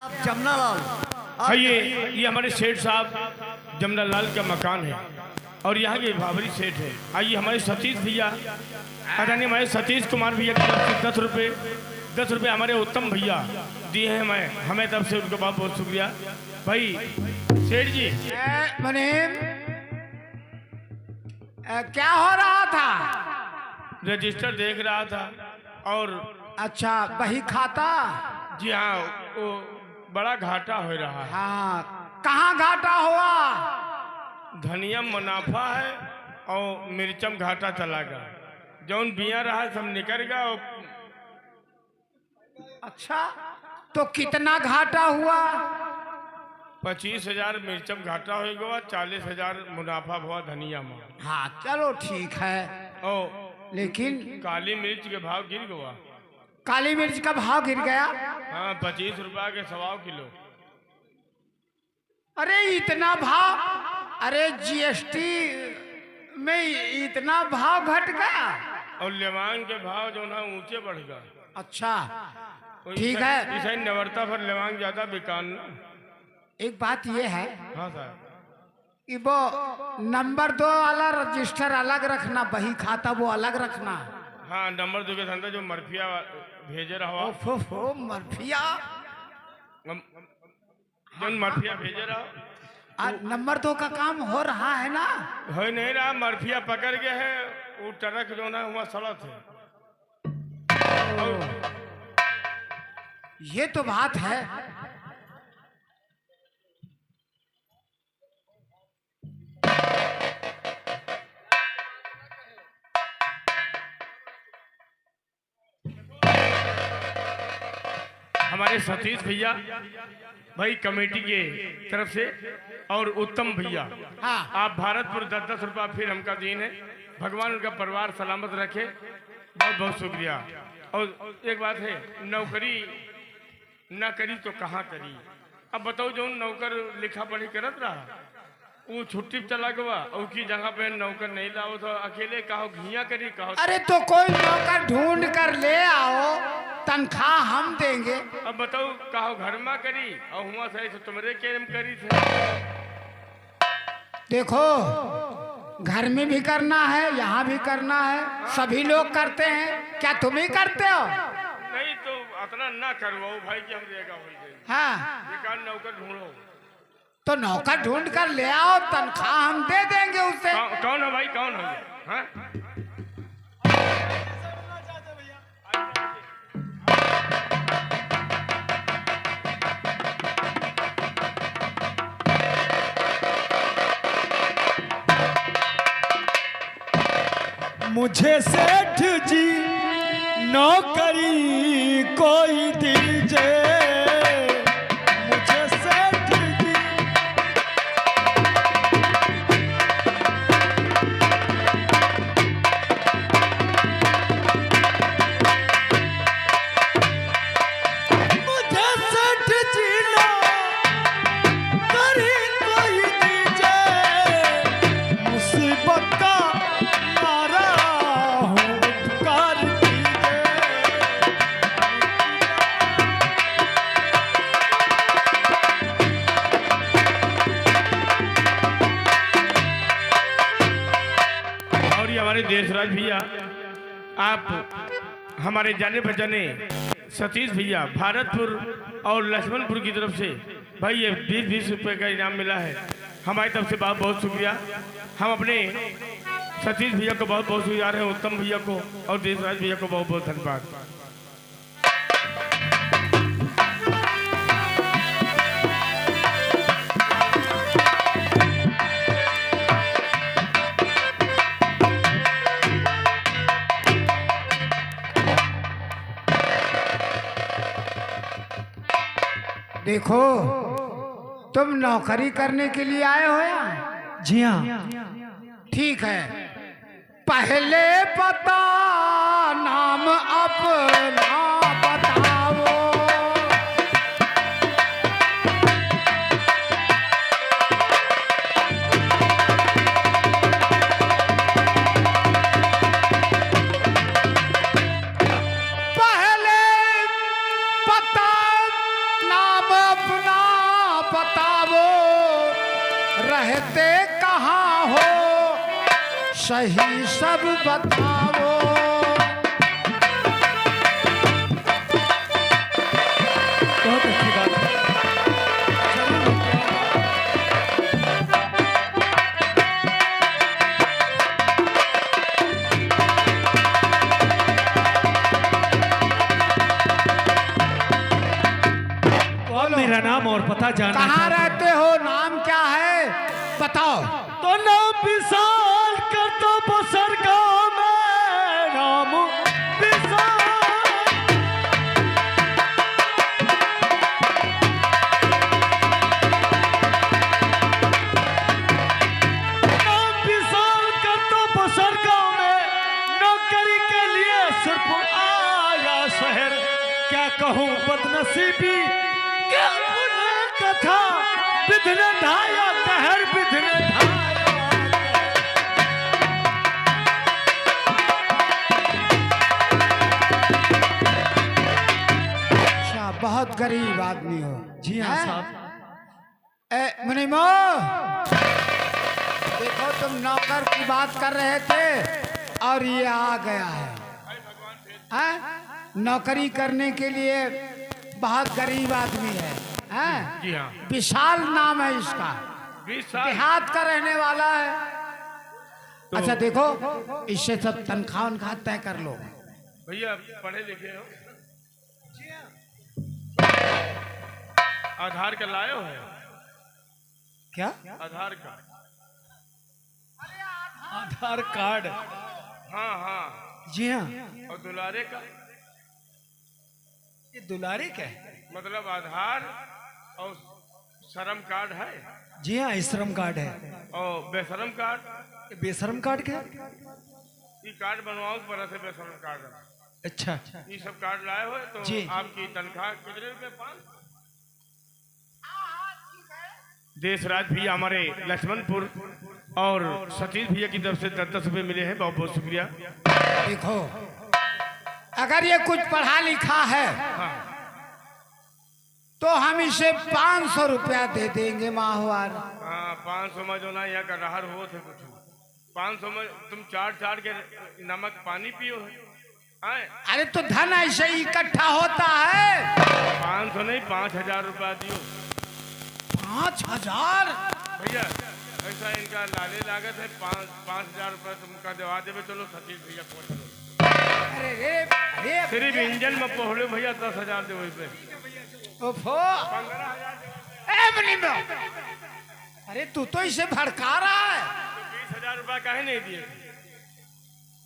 जमुना लाल हाँ, ये हमारे सेठ साहब जमुना लाल का मकान है और यहाँ के भावरी सेठ है। आइए हमारे सतीश भैया आदरणीय हमारे सतीश कुमार भैया की तरफ से 10 रुपये हमारे उत्तम भैया दिए हैं हमें तरफ से उनका बहुत बहुत शुक्रिया। भाई सेठ जी मुनीम क्या हो रहा था? रजिस्टर देख रहा था और अच्छा बही खाता? जी हाँ, वो बड़ा घाटा हो रहा है। हाँ कहाँ घाटा हुआ? धनिया मुनाफा है और मिर्चम घाटा चला गया। जौन बिया रहा सब निकल गया। अच्छा तो कितना घाटा हुआ? 25,000 मिर्चम घाटा हो गया, 40,000 मुनाफा हुआ धनिया में। हाँ चलो ठीक है, और लेकिन काली मिर्च के भाव गिर गया। काली मिर्च का भाव गिर गया? हाँ 25 रुपया के 1.25 किलो। अरे इतना भाव? अरे जीएसटी में इतना भाव घट गया? और लेवांग के भाव जो ना ऊंचे बढ़ गया। अच्छा तो ठीक है। इसे नवरता पर लेवांग ज्यादा बिकान ना। एक बात ये है हाँ सर, कि वो नंबर 2 वाला रजिस्टर अलग रखना, बही खाता वो अलग रखना। हाँ नंबर 2 के संदर्भ जो मरफिया भेजे रहा ओफो मरफिया, जो मरफिया भेजे रहा नंबर 2 का काम हो रहा है ना? हो नहीं रहा। मरफिया पकड़ गए है, वो ट्रक जो ना हुआ सड़क है। ये तो बात है। हमारे सतीश भैया भाई कमेटी के तरफ से और उत्तम भैया, हाँ आप भारतपुर 10-10 रुपया फिर हमका दीन है। भगवान उनका परिवार सलामत रखे, बहुत बहुत शुक्रिया। और एक बात है, नौकरी ना करी तो कहाँ करी। अब बताओ जो नौकर लिखा पढ़ी करत रहा, वो छुट्टी पे चला गया, उसकी जगह पे नौकर नहीं लाओ तो अकेले कहो घिया करी कहो। अरे तो कोई नौकर ढूंढ कर ले आओ, तनख्वाह हम देंगे। अब बताओ कहो घर में करी और हुआ सही तो तुम्हारे केम करी थे। देखो घर में भी करना है, यहाँ भी करना है, सभी लोग करते हैं, क्या तुम ही करते हो? नहीं तो इतना ना करवाओ भाई कि हम देगा हो जाए। हाँ बेकार नौकर ढूंढो। तो नौकर ढूंढ कर ले आओ, तनख्वाह हम दे देंगे उसे। कौन है भाई, कौन है? हाँ? मुझे सेठ जी नौकरी कोई दीजिए, मुझे सेठ जी। मुझे सेठ जी नौकरी कोई दीजिए, मुसीबत का मारा हूँ उपकार कीजिए। और ये हमारे देशराज भैया, आप हमारे जाने पहचाने सतीश भैया भारतपुर और लक्ष्मणपुर की तरफ से भाई ये 20-20 रुपए का इनाम मिला है। हमारी तरफ से बहुत बहुत शुक्रिया। हम अपने सतीश भैया को बहुत बहुत शुक्रिया रहे हैं, उत्तम भैया को और देशराज भैया को बहुत बहुत धन्यवाद। देखो तुम नौकरी करने के लिए आए हो यहाँ? जी हाँ। ठीक है, पहले पता नाम अपना बताओ। पहले पता नाम रहते कहाँ हो सही सब बताओ। बहुत अच्छी बात है। जरूर होगा। और मेरा नाम और पता जानना कहाँ चाहते हैं? रहते हो, नाम क्या है बताओ। तो नाम विशाल कर दो बसर गाँव में, नाम विशाल। नाम विशाल कर दो बसर गाँव में, नौकरी के लिए सिर्फ आया शहर। क्या कहूँ बदनसीबी, क्या गुनाह कथा, बिधने ढाया कहर, बिधने ढाया। अच्छा, बहुत गरीब आदमी हो। जी हाँ हैं? साहब। मुनिमो, देखो तुम नौकर की बात कर रहे थे और ये आ गया है। हैं? नौकरी करने के लिए बहुत गरीब आदमी है। हैं? जी हाँ। विशाल नाम है इसका, 20 साल। देहात का रहने वाला है। तो- अच्छा देखो, इससे सब तनख्वाह उनखा तय कर लो। भैया पढ़े लिखे हो? आधार कार्ड लाए हो? क्या? आधार कार्ड? आधार कार्ड। हाँ हाँ। जी हाँ। और दुलारे का ये दुलारे क्या है? मतलब आधार और श्रम कार्ड है जी हाँ, श्रम कार्ड है। और बेशरम कार्ड। ये बेशरम कार्ड क्या है? ये कार्ड बनवाओ पर से बेशरम कार्ड है। अच्छा। ये सब कार्ड लाए हो तो जी। आपकी तनख्वाह कितने रुपए? 5। देशराज भैया हमारे लक्ष्मणपुर और सतीश भैया की तरफ से 10-10 रुपए मिले हैं, बहुत बहुत शुक्रिया। देखो, अगर ये कुछ पढ़ा लिखा है हाँ। तो हम इसे 500 रुपया दे देंगे माहवार। हाँ 500 में जो ना यहाँ का रहा हो थे कुछ 500 में तुम चाट के नमक पानी पियो है। आए? अरे तो धन ऐसे ही इकट्ठा होता है। 500 नहीं 5000 रुपया दियो 5000? भैया। ऐसा इनका लाले लागत है 5,000 रुपया तुमका देवा देवे। चलो सतीश भैया पहुँच लो। अरे रे अरे सिर्फ इंजन में पहुँचे भैया 10,000 दे वही पे। ओफो। 15,000 ए मुनिमो, अरे तू तो इसे भड़का रहा है। 20,000 रुपया काहे नहीं दिए?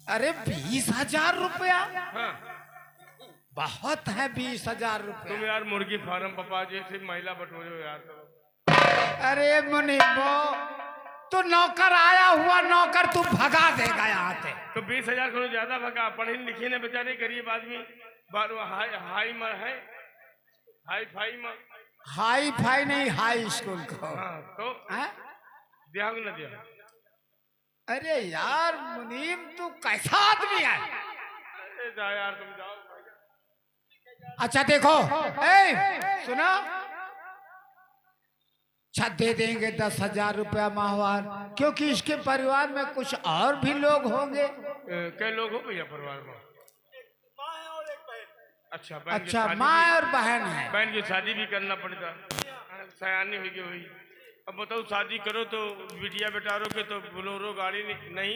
अरे 20,000 रुपया हाँ। बहुत है। 20,000 रुपया। तुम यार मुर्गी फार्म पपा जैसे महिला बटोरे हो यार। अरे मुनिमो, तू नौकर आया हुआ नौकर तू भगा देगा यहाँ से। तो 20,000 को ज्यादा भगा। पढ़े लिखे ने बेचारे गरीब आदमी हाई में है, हाई फाई में। हाई फाई नहीं, हाई स्कूल को। हाँ तो हैं? दिया न दिया। अरे यार मुनीम, तू कैसा आदमी है? अरे जा यार तुम जाओ। अच्छा देखो, ए सुना, अच्छा दे देंगे 10,000 रुपया माहवार, क्योंकि इसके परिवार में कुछ और भी लोग होंगे। कई लोग हो भैया परिवार में? अच्छा बहन की अच्छा, शादी माँ भी- और बहन है। बहन की शादी भी करना पड़ता। सयानी हुई हुई। अब बताओ शादी करो तो बिटिया बेटारों के तो बोलोरो गाड़ी नहीं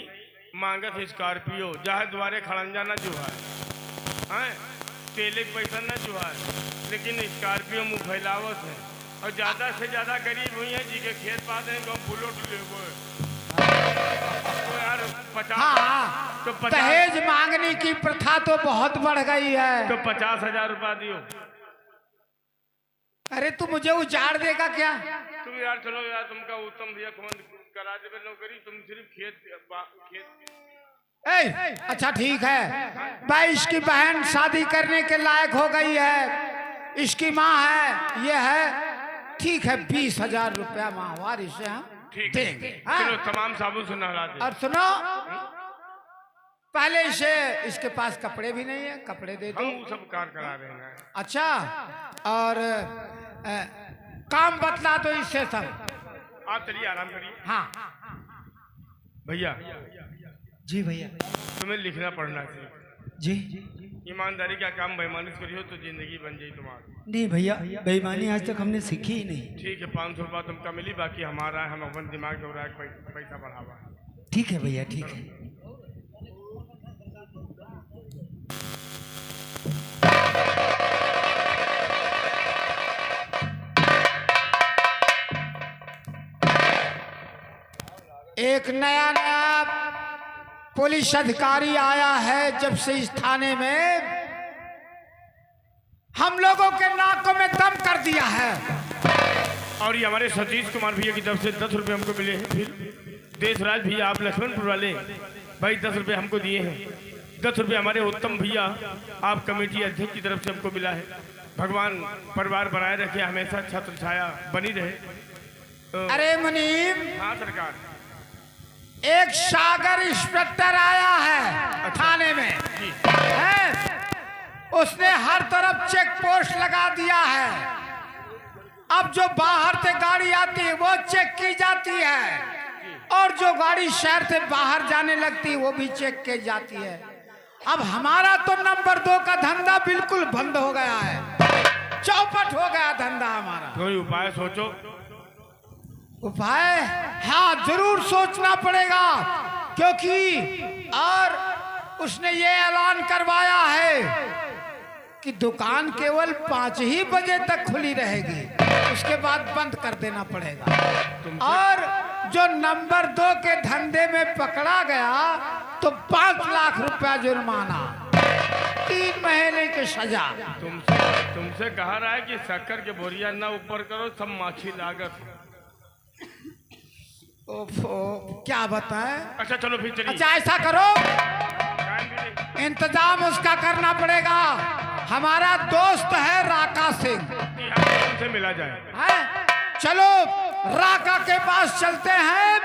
मांगत है, स्कॉर्पियो जहाँ द्वारे खड़ंजा न जुहा है, तेले के पैसा न जुहा है, लेकिन स्कॉर्पियो मुँह फैलावत है। और ज्यादा से ज्यादा गरीब हुई है जी के खेत पाते हैं तो फूलो डुले हुए तो यार 50। हाँ, तो 50 दहेज मांगने की प्रथा तो बहुत बढ़ गई है। तो 50,000 रुपया दियो। अरे तू मुझे उजाड़ देगा क्या? तुम यार चलो यार, तुमका उत्तम भैया कौन करा देवे नौकरी, तुम सिर्फ खेत ए, अच्छा ठीक है भाई, इसकी बहन शादी करने के लायक हो गई है, इसकी माँ है, ये है, ठीक है 20,000 रुपया माहवार इसे हम ठीक देंगे। चलो तमाम साबुन से नहला दे। और सुनो, पहले इसे, इसके पास कपड़े भी नहीं है, कपड़े दे दो। हम वो सब कार करा रहे हैं। अच्छा, और काम बतला दो इससे सब। आप चलिए आराम करिए। हाँ भैया जी भैया तुम्हें लिखना पढ़ना चाहिए। जी ईमानदारी का काम बेईमानी से करियो तो जिंदगी बन जाए तुम्हारी। नहीं भैया, बेईमानी आज तक हमने सीखी ही नहीं। ठीक है, 500 रुपया तुमका मिली, बाकी हमारा है, हम अपन दिमाग दौड़ा के पैसा बढ़ावा। ठीक है भैया, ठीक है। एक नया नया पुलिस अधिकारी आया है। जब से इस थाने में हम लोगों के नाकों में दम कर दिया है। और ये हमारे सतीश कुमार भैया की तरफ से 10 रुपये हमको मिले हैं। फिर देशराज भैया आप लक्ष्मणपुर वाले भाई 10 रुपये हमको दिए हैं। 10 रुपये हमारे उत्तम भैया आप कमेटी अध्यक्ष की तरफ से हमको मिला है। भगवान परिवार बनाए रखे, हमेशा छत्र छाया बनी रहे। अरे मुनीम, हाँ सरकार। एक सागर इंस्पेक्टर आया है थाने में है। उसने हर तरफ चेक पोस्ट लगा दिया है। अब जो बाहर से गाड़ी आती है वो चेक की जाती है, और जो गाड़ी शहर से बाहर जाने लगती है वो भी चेक की जाती है। अब हमारा तो नंबर 2 का धंधा बिल्कुल बंद हो गया है, चौपट हो गया धंधा हमारा। कोई उपाय सोचो। उपाय? हाँ जरूर सोचना पड़ेगा, क्योंकि और उसने ये ऐलान करवाया है कि दुकान केवल 5 ही बजे तक खुली रहेगी, उसके बाद बंद कर देना पड़ेगा। और जो नंबर 2 के धंधे में पकड़ा गया तो 5 लाख रुपया जुर्माना, 3 महीने की सजा। तुमसे कहा रहा है कि शक्कर के बोरिया ना ऊपर करो, सब माछी लागत। ओफो, क्या बताएं? अच्छा चलो फिर चलिए। अच्छा ऐसा करो, इंतजाम उसका करना पड़ेगा। हमारा दोस्त है राका सिंह, उनसे मिला जाए है? चलो राका के पास चलते हैं,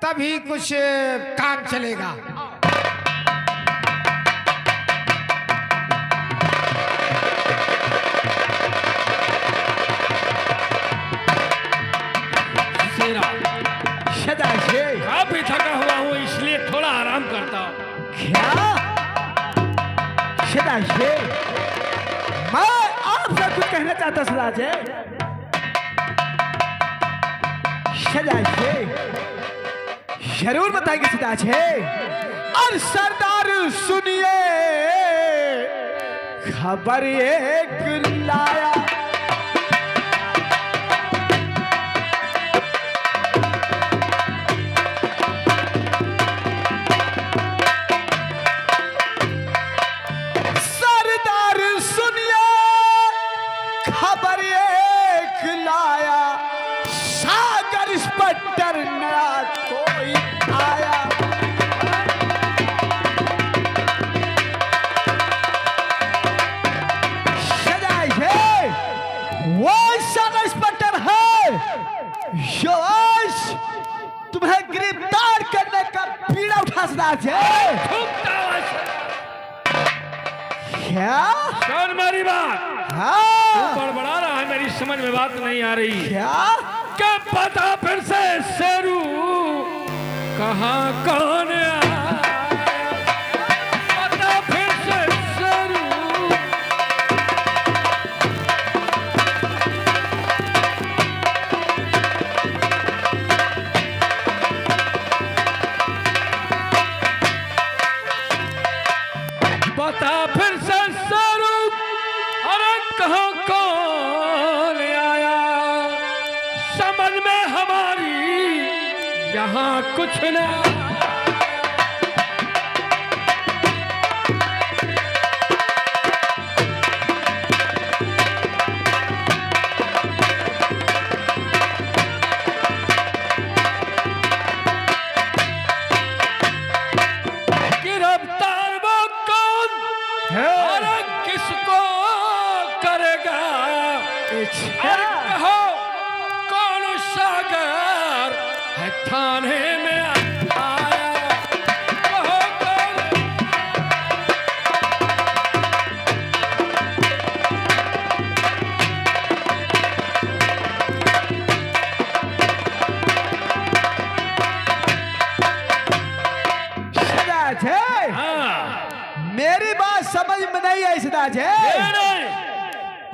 तभी कुछ काम चलेगा। काफी थका हुआ हूँ, इसलिए थोड़ा आराम करता हूँ। क्या? मैं आपसे कुछ कहना चाहता सदाजे। जरूर बताएंगे सदाजे। और सरदार सुनिए, खबर एक लाया। तुम्हें गिरफ्तार करने का पीड़ा उठा क्या? कौन मारी बात? हाँ बड़बड़ा रहा है, मेरी समझ में बात नहीं आ रही। क्या पता फिर से शेरू कहाँ कौन आया? पता फिर से शेरू। बता फिर से शेरू, अरे कहाँ कौन आया? समझ में हमारी यहाँ कुछ ना। गिरफ्तार वो कौन है? अरे किसको करेगा? अरे कहो कौन सागर है थाने में आया? कहो कौन? सरदार जी। नहीं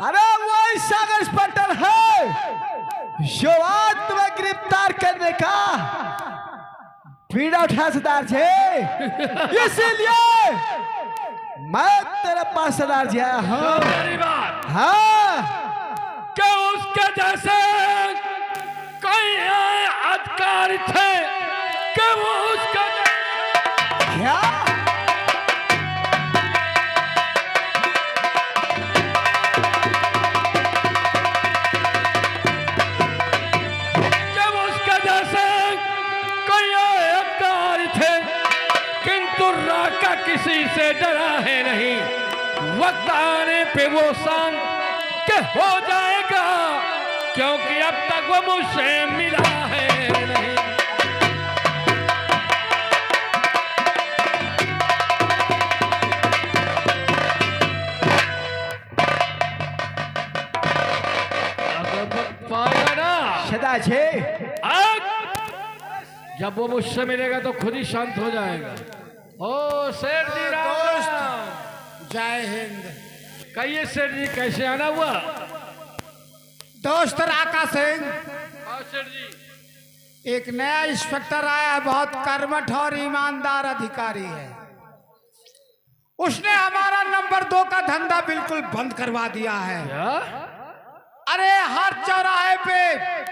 अरे वही सागर इंस्पेक्टर है जो आज तुम्हें गिरफ्तार करने का पीड़ा उठा सरदार जी। इसीलिए मैं तेरे पास सरदार जी आया हूँ। मेरी बात हाँ क्या उसके जैसे कई अधिकारी थे कि वो उसका क्या जब उसके जैसे कई अधिकारी थे किंतु राका किसी से डरा है नहीं। वक्त आने पे वो शांत के हो जाएगा क्योंकि अब तक वो मुझसे मिला है नहीं। पाएगा ना सरदार जी। अब जब वो मुझसे मिलेगा तो खुद ही शांत हो जाएगा। ओ सेठ जी राम राम। जय हिंद। कहिए सेठ जी कैसे आना हुआ? दोस्त राका सिंह, हाँ सेठ जी। एक नया इंस्पेक्टर आया है, बहुत कर्मठ और ईमानदार अधिकारी है। उसने हमारा नंबर 2 का धंधा बिल्कुल बंद करवा दिया है। क्या? अरे हर चौराहे पे,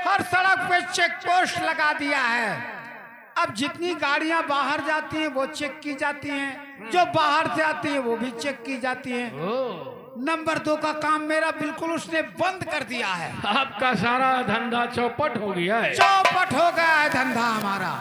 हर सड़क पे चेक पोस्ट लगा दिया है। अब जितनी गाड़ियां बाहर जाती हैं वो चेक की जाती हैं, जो बाहर से आती हैं वो भी चेक की जाती हैं। ओ, नंबर 2 का काम मेरा बिल्कुल उसने बंद कर दिया है। आपका सारा धंधा चौपट हो गया है। चौपट हो गया है धंधा हमारा।